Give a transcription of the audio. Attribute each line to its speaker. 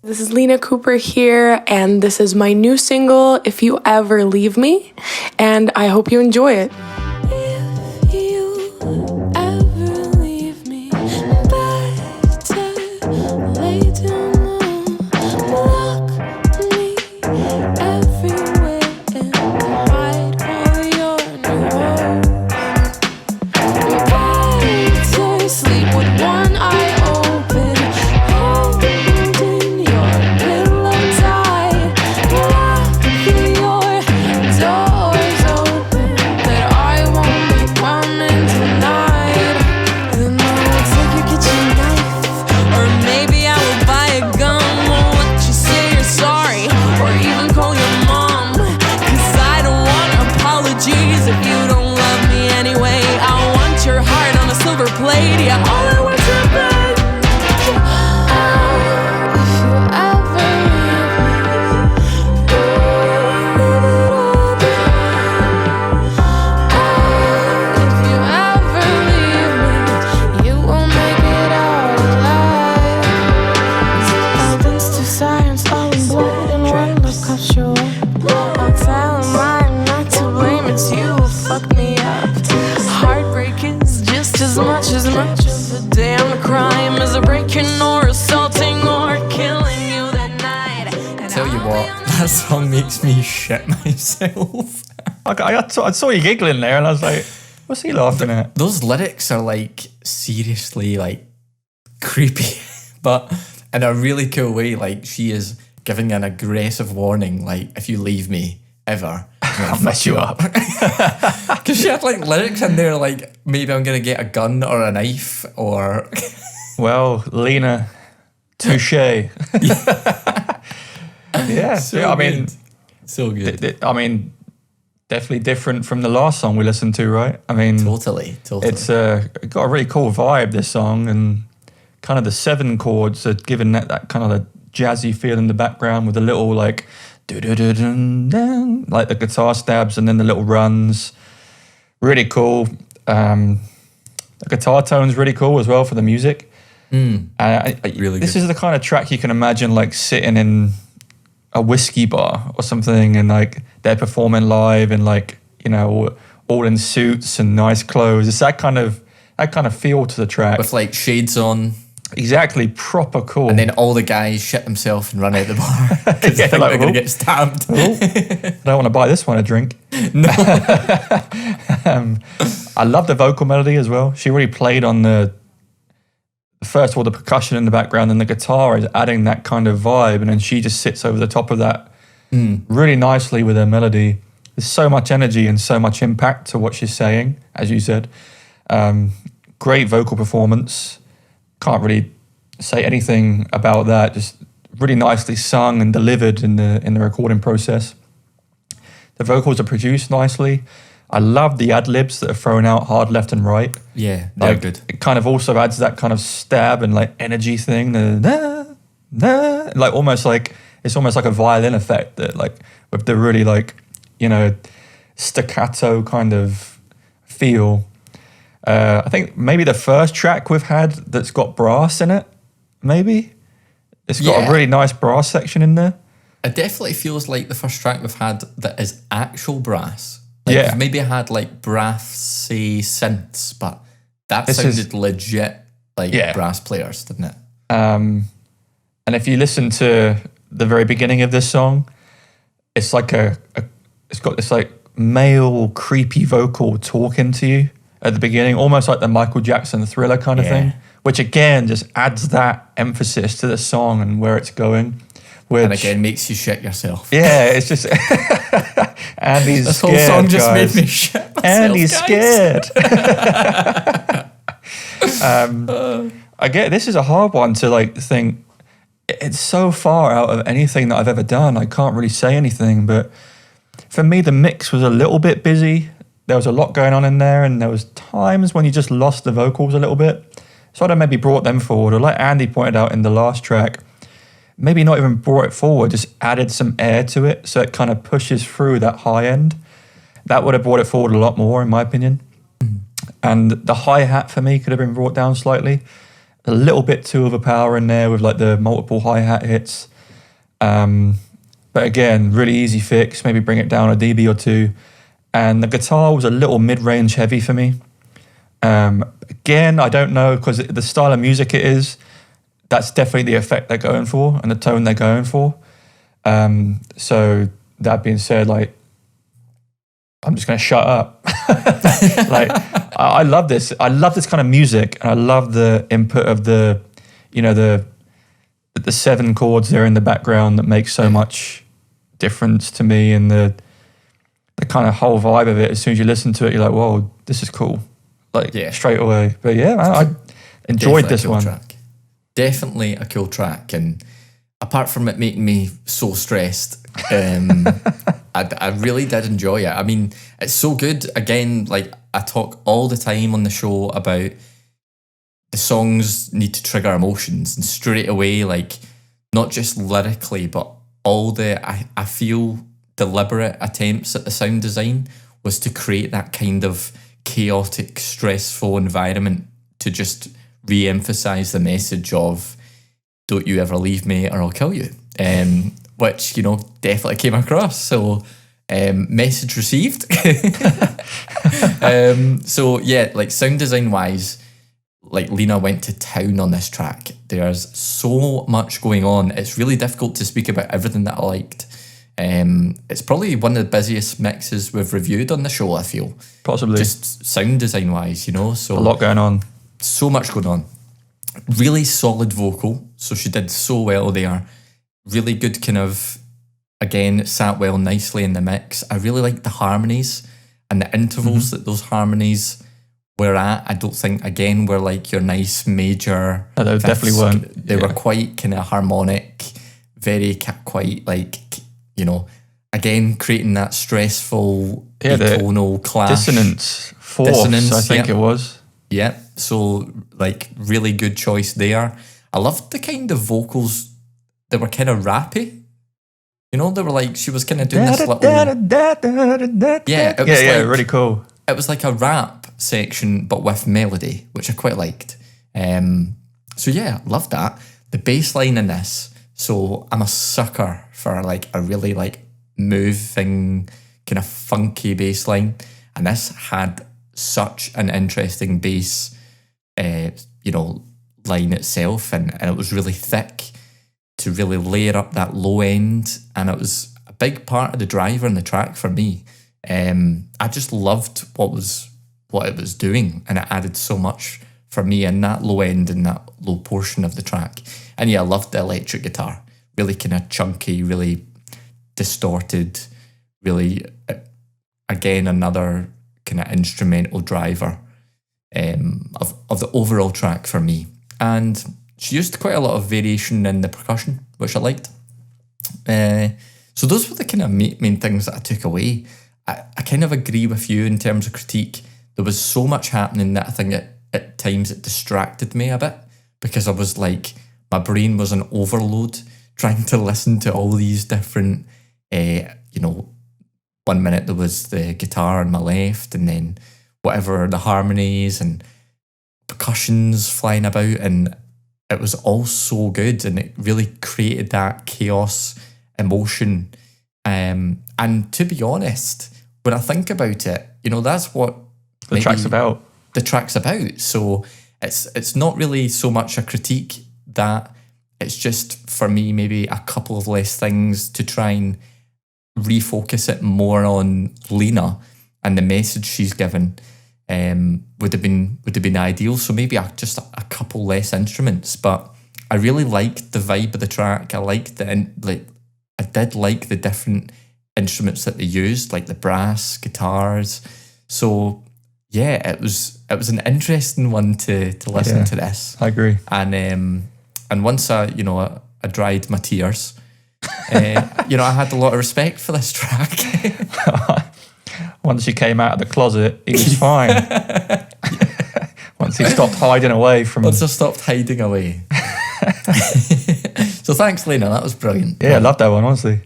Speaker 1: This is Lina Cooper here, and this is my new single, If You Ever Leave Me, and I hope you enjoy it.
Speaker 2: If you ever leave me, better lay down low. Lock me everywhere and hide all your new hopes. Better sleep with one eye open, holding your pillow tight. Lock your doors open, that I won't be coming tonight. Then I will take your kitchen knife, or maybe I will buy a gun. Won't let you say you're sorry, or even call your mom. 'Cause I don't want apologies if you don't love me anyway. I want your heart on a silver plate, yeah, all I want to beg. If you ever leave me, leave it all behind. If you ever leave me, you won't make it out alive. Albums to sirens, all in blood, and one love cups your way. I'll tell him I'm not to blame, it's you who fucked me up. Heartbreak is just as much of a damn crime as a breaking or assaulting or killing you that night. And
Speaker 3: Tell you what, that song makes me shit myself.
Speaker 4: I saw you giggling there, and I was like, "What's he laughing at?"
Speaker 3: Those lyrics are like seriously like creepy, but in a really cool way. Like she is giving an aggressive warning, like if you leave me ever,
Speaker 4: I'll mess you up.
Speaker 3: Because she had like lyrics in there like maybe I'm gonna get a gun or a knife or
Speaker 4: Well, Lina, touche. Yeah,
Speaker 3: so
Speaker 4: yeah, I
Speaker 3: good.
Speaker 4: mean,
Speaker 3: So good.
Speaker 4: Definitely different from the last song we listened to, right? I mean,
Speaker 3: Totally.
Speaker 4: it's got a really cool vibe, this song, and kind of the 7 chords are giving that kind of the jazzy feel in the background with a little like do-do-do-dun-dun, like the guitar stabs and then the little runs. Really cool. The guitar tone's really cool as well for the music.
Speaker 3: Really
Speaker 4: This
Speaker 3: good.
Speaker 4: is the kind of track you can imagine like sitting in a whiskey bar or something, and like they're performing live and like, you know, all in suits and nice clothes. It's that kind of feel to the track.
Speaker 3: With like shades on.
Speaker 4: Exactly, proper cool.
Speaker 3: And then all the guys shit themselves and run out the bar because
Speaker 4: Yeah,
Speaker 3: they think
Speaker 4: like,
Speaker 3: they're going
Speaker 4: "Oh."
Speaker 3: to get stabbed.
Speaker 4: I don't want to buy this one a drink.
Speaker 3: No.
Speaker 4: I love the vocal melody as well. She really played on first of all, the percussion in the background, and the guitar is adding that kind of vibe, and then she just sits over the top of that really nicely with her melody. There's so much energy and so much impact to what she's saying, as you said. Great vocal performance. Can't really say anything about that. Just really nicely sung and delivered in the recording process. The vocals are produced nicely. I love the ad-libs that are thrown out hard left and right.
Speaker 3: Yeah, they're
Speaker 4: Like,
Speaker 3: good.
Speaker 4: it kind of also adds that kind of stab and like energy thing. Like almost like it's almost like a violin effect that like with the really like, you know, staccato kind of feel. I think maybe the first track we've had that's got brass in it, maybe. It's got
Speaker 3: Yeah.
Speaker 4: a really nice brass section in there.
Speaker 3: It definitely feels like the first track we've had that is actual brass. Like
Speaker 4: Yeah.
Speaker 3: we've maybe had like brassy synths, but that
Speaker 4: This is-
Speaker 3: sounded legit like
Speaker 4: Yeah.
Speaker 3: brass players, didn't it?
Speaker 4: And if you listen to the very beginning of this song, it's like it's got this like male creepy vocal talking to you at the beginning, almost like the Michael Jackson Thriller kind of
Speaker 3: Yeah.
Speaker 4: thing, which again just adds that emphasis to the song and where it's going. Which,
Speaker 3: And again, makes you shit yourself.
Speaker 4: yeah, it's just Andy's
Speaker 3: This
Speaker 4: scared.
Speaker 3: whole song just
Speaker 4: guys.
Speaker 3: made me shit myself,
Speaker 4: Andy's
Speaker 3: guys.
Speaker 4: scared. I get this is a hard one to like think. It's so far out of anything that I've ever done. I can't really say anything, but for me, the mix was a little bit busy. There was a lot going on in there, and there was times when you just lost the vocals a little bit. So I'd maybe brought them forward, or like Andy pointed out in the last track, maybe not even brought it forward, just added some air to it so it kind of pushes through that high end. That would have brought it forward a lot more, in my opinion. And the hi-hat for me could have been brought down slightly. A little bit too overpowering there with like the multiple hi-hat hits. But again, really easy fix. Maybe bring it down a dB or two. And the guitar was a little mid-range heavy for me. Again, I don't know, because the style of music it is, that's definitely the effect they're going for and the tone they're going for. So that being said, like, I'm just going to shut up. Like, I love this. I love this kind of music. And I love the input of the 7 chords there in the background that make so much difference to me, and the kind of whole vibe of it. As soon as you listen to it, you're like, whoa, this is cool. Like, straight away. But yeah, man, I enjoyed this one.
Speaker 3: Track. Definitely a cool track. And apart from it making me so stressed, I really did enjoy it. I mean, it's so good. Again, like, I talk all the time on the show about the songs need to trigger emotions, and straight away, like, not just lyrically, but all the, I feel, deliberate attempts at the sound design was to create that kind of chaotic, stressful environment to just re-emphasize the message of don't you ever leave me or I'll kill you, which, you know, definitely came across. So message received. So yeah, like, sound design wise, like, Lina went to town on this track. There's so much going on. It's really difficult to speak about everything that I liked. It's probably one of the busiest mixes we've reviewed on the show, I feel.
Speaker 4: Possibly.
Speaker 3: Just sound design wise, you know. So
Speaker 4: a lot going on.
Speaker 3: So much going on. Really solid vocal. So she did so well there. Really good kind of, again, it sat well nicely in the mix. I really like the harmonies and the intervals that those harmonies were at. I don't think, again, were like your nice major.
Speaker 4: No, they definitely weren't.
Speaker 3: They were quite kind of harmonic, very quite like, you know, again, creating that stressful tonal clash.
Speaker 4: Dissonance, I think it was.
Speaker 3: Yeah, so, like, really good choice there. I loved the kind of vocals that were kind of rappy. You know, they were like, she was kind of doing this little... Yeah, it was like,
Speaker 4: really cool.
Speaker 3: It was like a rap section, but with melody, which I quite liked. So yeah, loved that. The bass line in this, so I'm a sucker for, like, a really, like, moving, kind of funky bass line. And this had such an interesting bass, you know, line itself, and it was really thick to really layer up that low end, and it was a big part of the driver in the track for me. I just loved what it was doing, and it added so much for me in that low end and that low portion of the track. And yeah, I loved the electric guitar, really kind of chunky, really distorted, really, again, another kind of instrumental driver of the overall track for me. And she used quite a lot of variation in the percussion, which I liked. So those were the kind of main things that I took away. I kind of agree with you in terms of critique. There was so much happening that I think at times it distracted me a bit, because I was like, my brain was on overload trying to listen to all these different, you know, 1 minute there was the guitar on my left, and then whatever, the harmonies and percussions flying about, and it was all so good, and it really created that chaos emotion. And to be honest, when I think about it, you know, that's what
Speaker 4: the track's about.
Speaker 3: The track's about. So it's not really so much a critique, that it's just, for me, maybe a couple of less things to try and refocus it more on Lina and the message she's given. Would have been ideal. So maybe just a couple less instruments, but I really liked the vibe of the track. I liked I did like the different instruments that they used, like the brass, guitars. So yeah, it was an interesting one to listen to this.
Speaker 4: I agree.
Speaker 3: And once I dried my tears, you know, I had a lot of respect for this track.
Speaker 4: Once he came out of the closet, he was fine. Once he stopped hiding away from...
Speaker 3: Once I stopped hiding away. So thanks, Lina. That was brilliant.
Speaker 4: Yeah, I love that one, honestly.